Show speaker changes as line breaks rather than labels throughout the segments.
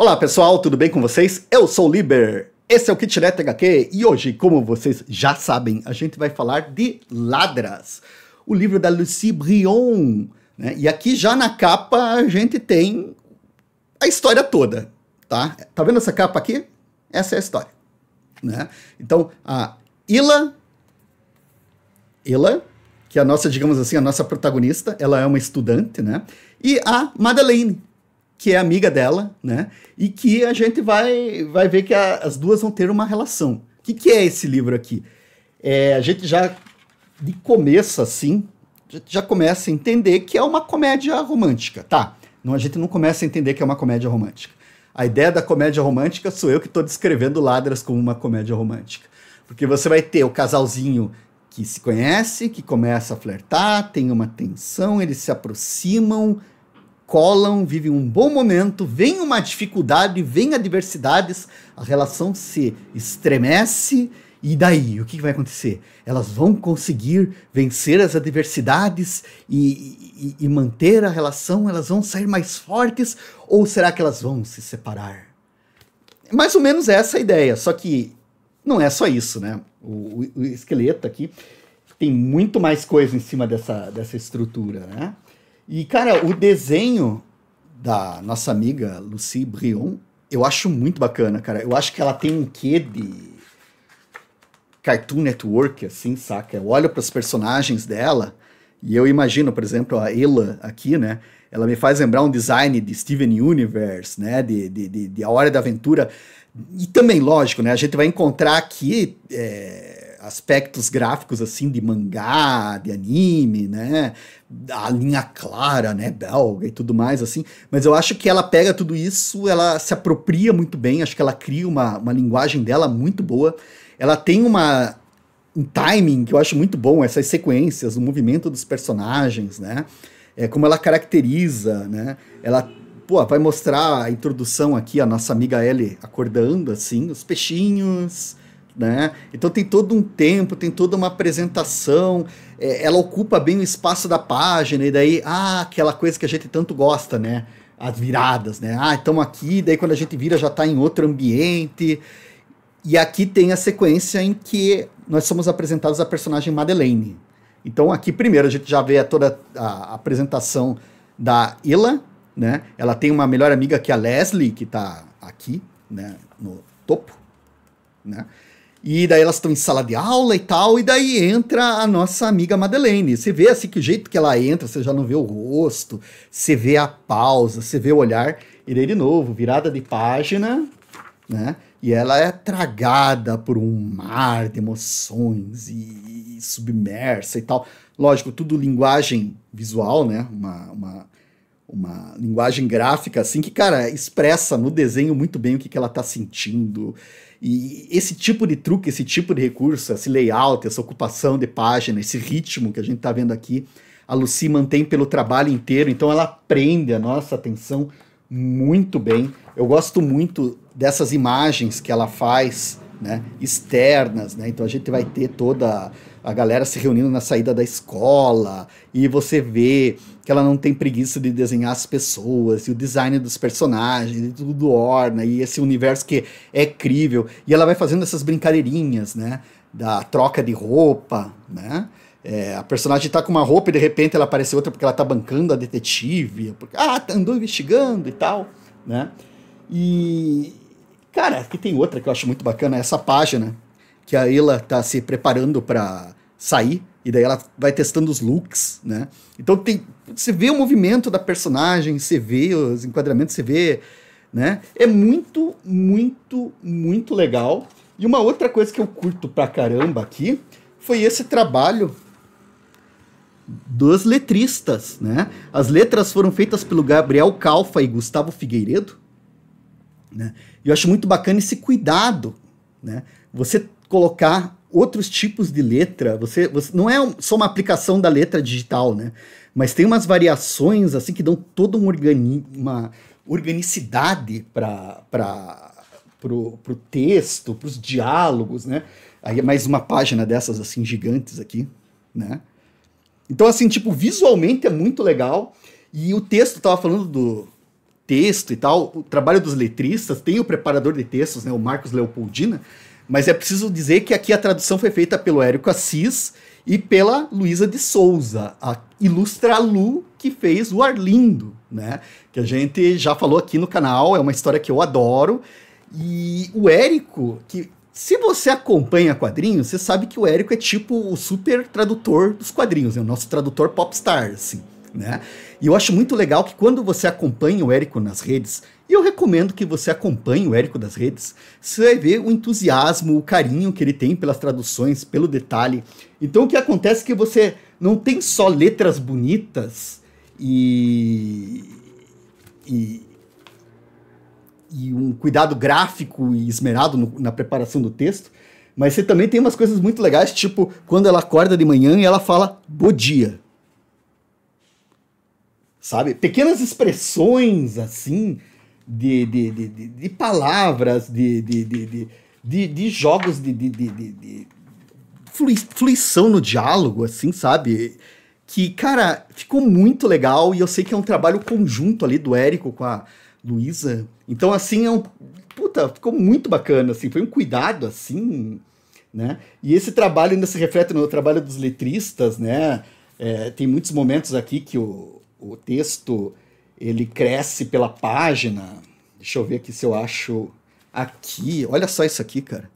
Olá pessoal, tudo bem com vocês? Eu sou o Liber, esse é o Kitnet HQ e hoje, como vocês já sabem, a gente vai falar de Ladras, o livro da Lucie Brion, né? E aqui já na capa a gente tem a história toda, tá? Tá vendo essa capa aqui? Essa é a história, né? Então, a Ila, que é a nossa, digamos assim, a nossa protagonista, ela é uma estudante, né? E a Madeleine, que é amiga dela, né? E que a gente vai ver que as duas vão ter uma relação. O que é esse livro aqui? A gente já, de começo assim, a gente já começa a entender que é uma comédia romântica, tá? A gente não começa a entender que é uma comédia romântica. A ideia da comédia romântica sou eu que estou descrevendo Ladras como uma comédia romântica. Porque você vai ter o casalzinho que se conhece, que começa a flertar, tem uma tensão, eles se aproximam, colam, vivem um bom momento, vem uma dificuldade, vem adversidades, a relação se estremece, e daí? O que vai acontecer? Elas vão conseguir vencer as adversidades e manter a relação? Elas vão sair mais fortes? Ou será que elas vão se separar? Mais ou menos essa a ideia, só que não é só isso, né? O esqueleto aqui tem muito mais coisa em cima dessa estrutura, né? E, cara, o desenho da nossa amiga Lucie Brion, eu acho muito bacana, cara. Eu acho que ela tem um quê de Cartoon Network, assim, saca? Eu olho para os personagens dela e eu imagino, por exemplo, a Ela aqui, né? Ela me faz lembrar um design de Steven Universe, né? De A Hora da Aventura. E também, lógico, né? A gente vai encontrar aqui aspectos gráficos, assim, de mangá, de anime, né? A linha clara, né? Belga e tudo mais, assim. Mas eu acho que ela pega tudo isso, ela se apropria muito bem, acho que ela cria uma linguagem dela muito boa. Ela tem um timing que eu acho muito bom, essas sequências, o movimento dos personagens, né? Como ela caracteriza, né? Ela vai mostrar a introdução aqui, a nossa amiga Ellie acordando, assim, os peixinhos, né? Então tem todo um tempo, tem toda uma apresentação, ela ocupa bem o espaço da página, e daí, aquela coisa que a gente tanto gosta, né? As viradas, né? Estamos aqui, daí quando a gente vira já está em outro ambiente. E aqui tem a sequência em que nós somos apresentados a personagem Madeleine. Então aqui primeiro a gente já vê toda a apresentação da Ila, né? Ela tem uma melhor amiga que é a Leslie, que está aqui, né, no topo, né? E daí elas estão em sala de aula e tal, e daí entra a nossa amiga Madeleine. Você vê assim que o jeito que ela entra, você já não vê o rosto, você vê a pausa, você vê o olhar, e daí de novo, virada de página, né? E ela é tragada por um mar de emoções e submersa e tal. Lógico, tudo linguagem visual, né? Uma linguagem gráfica, assim, que, cara, expressa no desenho muito bem o que ela tá sentindo. E esse tipo de truque, esse tipo de recurso, esse layout, essa ocupação de página, esse ritmo que a gente tá vendo aqui, a Lucie mantém pelo trabalho inteiro, então ela prende a nossa atenção muito bem. Eu gosto muito dessas imagens que ela faz, né, externas, né? Então a gente vai ter toda a galera se reunindo na saída da escola, e você vê que ela não tem preguiça de desenhar as pessoas, e o design dos personagens, e tudo orna, e esse universo que é crível, e ela vai fazendo essas brincadeirinhas, né, da troca de roupa, né? A personagem tá com uma roupa e de repente ela aparece outra porque ela tá bancando a detetive, porque, andou investigando e tal, né? E, cara, aqui tem outra que eu acho muito bacana, essa página que a Ela tá se preparando para sair, e daí ela vai testando os looks, né? Então você vê o movimento da personagem, você vê os enquadramentos, você vê, né? É muito, muito, muito legal. E uma outra coisa que eu curto pra caramba aqui foi esse trabalho dos letristas, né? As letras foram feitas pelo Gabriel Calfa e Gustavo Figueiredo, né? E eu acho muito bacana esse cuidado, né? Você colocar outros tipos de letra, você não é só uma aplicação da letra digital, né? Mas tem umas variações assim que dão toda uma organicidade pro texto, pros diálogos, né? Aí é mais uma página dessas assim gigantes aqui, né? Então assim, tipo, visualmente é muito legal. E o texto tava falando texto e tal, o trabalho dos letristas, tem o preparador de textos, né, o Marcos Leopoldina, mas é preciso dizer que aqui a tradução foi feita pelo Érico Assis e pela Luísa de Souza, a Ilustra Lu, que fez o Arlindo, né? Que a gente já falou aqui no canal, é uma história que eu adoro. E o Érico, que se você acompanha quadrinhos, você sabe que o Érico é tipo o super tradutor dos quadrinhos, é o nosso tradutor popstar, assim, né? E eu acho muito legal que quando você acompanha o Érico nas redes, e eu recomendo que você acompanhe o Érico das redes, você vai ver o entusiasmo, o carinho que ele tem pelas traduções, pelo detalhe. Então o que acontece é que você não tem só letras bonitas e um cuidado gráfico e esmerado na preparação do texto, mas você também tem umas coisas muito legais, tipo quando ela acorda de manhã e ela fala "bom dia". Sabe? Pequenas expressões, assim, de palavras, de jogos de fluição no diálogo, assim, sabe? Que, cara, ficou muito legal e eu sei que é um trabalho conjunto ali do Érico com a Luísa. Então, assim, puta, ficou muito bacana, assim, foi um cuidado, assim, né? E esse trabalho ainda se reflete no trabalho dos letristas, né? Tem muitos momentos aqui que o texto, ele cresce pela página. Deixa eu ver aqui se eu acho aqui. Olha só isso aqui, cara.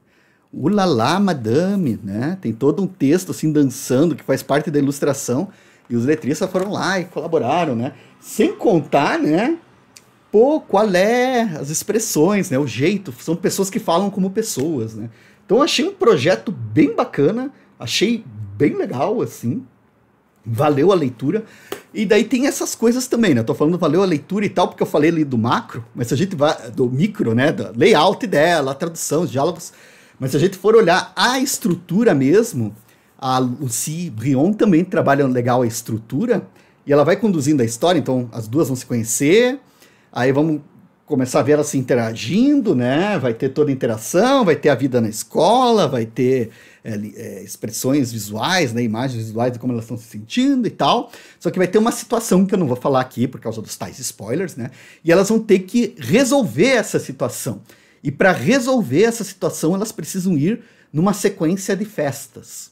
Ulala, madame, né? Tem todo um texto, assim, dançando, que faz parte da ilustração. E os letristas foram lá e colaboraram, né? Sem contar, né? Pô, qual é as expressões, né? O jeito. São pessoas que falam como pessoas, né? Então eu achei um projeto bem bacana. Achei bem legal, assim. Valeu a leitura. E daí tem essas coisas também, né? Eu tô falando valeu a leitura e tal, porque eu falei ali do macro, mas se a gente vai do micro, né? Do layout dela, a tradução, os diálogos. Mas se a gente for olhar a estrutura mesmo, a Lucy Brion também trabalha legal a estrutura, e ela vai conduzindo a história, então as duas vão se conhecer, aí vamos começar a ver elas se interagindo, né? Vai ter toda a interação, vai ter a vida na escola, vai ter expressões visuais, né? Imagens visuais de como elas estão se sentindo e tal. Só que vai ter uma situação que eu não vou falar aqui por causa dos tais spoilers, né? E elas vão ter que resolver essa situação. E para resolver essa situação, elas precisam ir numa sequência de festas.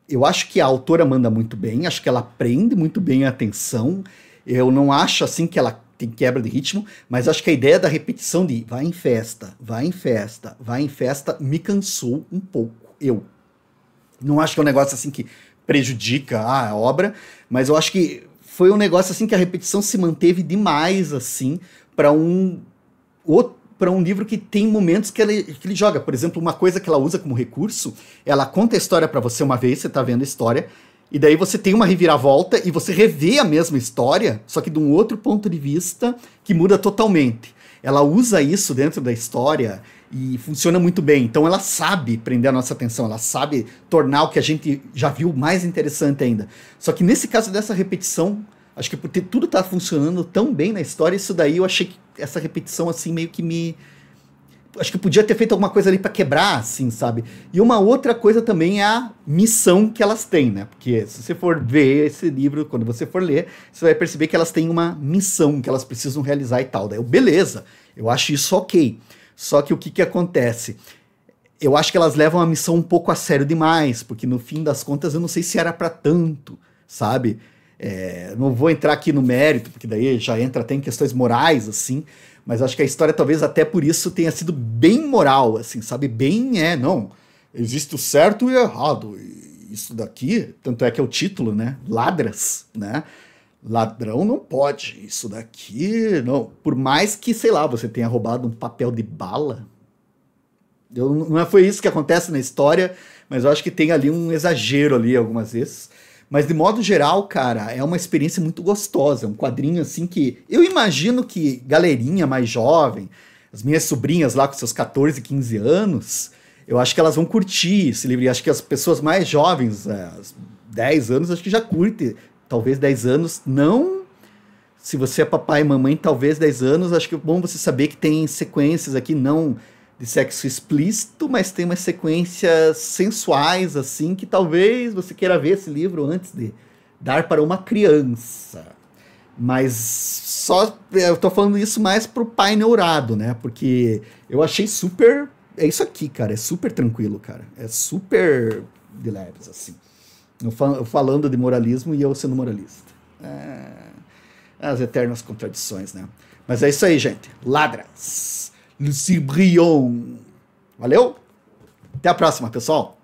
Eu acho que a autora manda muito bem, acho que ela prende muito bem a atenção. Eu não acho assim que ela tem quebra de ritmo, mas acho que a ideia da repetição de vai em festa, vai em festa, vai em festa, me cansou um pouco. Eu não acho que é um negócio assim que prejudica a obra, mas eu acho que foi um negócio assim que a repetição se manteve demais assim para um livro que tem momentos que ele joga. Por exemplo, uma coisa que ela usa como recurso, ela conta a história para você uma vez, você tá vendo a história, e daí você tem uma reviravolta e você revê a mesma história, só que de um outro ponto de vista que muda totalmente. Ela usa isso dentro da história e funciona muito bem. Então ela sabe prender a nossa atenção, ela sabe tornar o que a gente já viu mais interessante ainda. Só que nesse caso dessa repetição, acho que por ter tudo tá funcionando tão bem na história, isso daí eu achei que essa repetição assim meio que acho que podia ter feito alguma coisa ali para quebrar, assim, sabe? E uma outra coisa também é a missão que elas têm, né? Porque se você for ver esse livro, quando você for ler, você vai perceber que elas têm uma missão que elas precisam realizar e tal. Daí, beleza, eu acho isso ok. Só que o que acontece? Eu acho que elas levam a missão um pouco a sério demais, porque no fim das contas eu não sei se era para tanto, sabe? Não vou entrar aqui no mérito, porque daí já entra até em questões morais, assim, mas acho que a história talvez até por isso tenha sido bem moral, assim, sabe? Bem, não, existe o certo e o errado, e isso daqui, tanto é que é o título, né? Ladras, né? Ladrão não pode, isso daqui, não. Por mais que, sei lá, você tenha roubado um papel de bala, não foi isso que acontece na história, mas eu acho que tem ali um exagero ali algumas vezes. Mas, de modo geral, cara, é uma experiência muito gostosa. É um quadrinho, assim, que eu imagino que galerinha mais jovem, as minhas sobrinhas lá com seus 14, 15 anos, eu acho que elas vão curtir esse livro. E acho que as pessoas mais jovens, 10 anos, acho que já curtem. Talvez 10 anos, não. Se você é papai e mamãe, talvez 10 anos. Acho que é bom você saber que tem sequências aqui, não de sexo explícito, mas tem umas sequências sensuais, assim, que talvez você queira ver esse livro antes de dar para uma criança. Mas só eu tô falando isso mais pro pai neurado, né? Porque eu achei super. É isso aqui, cara. É super tranquilo, cara. É super de leves, assim. Eu falando de moralismo e eu sendo moralista. As eternas contradições, né? Mas é isso aí, gente. Ladras. Lucie Brion. Valeu? Até a próxima, pessoal.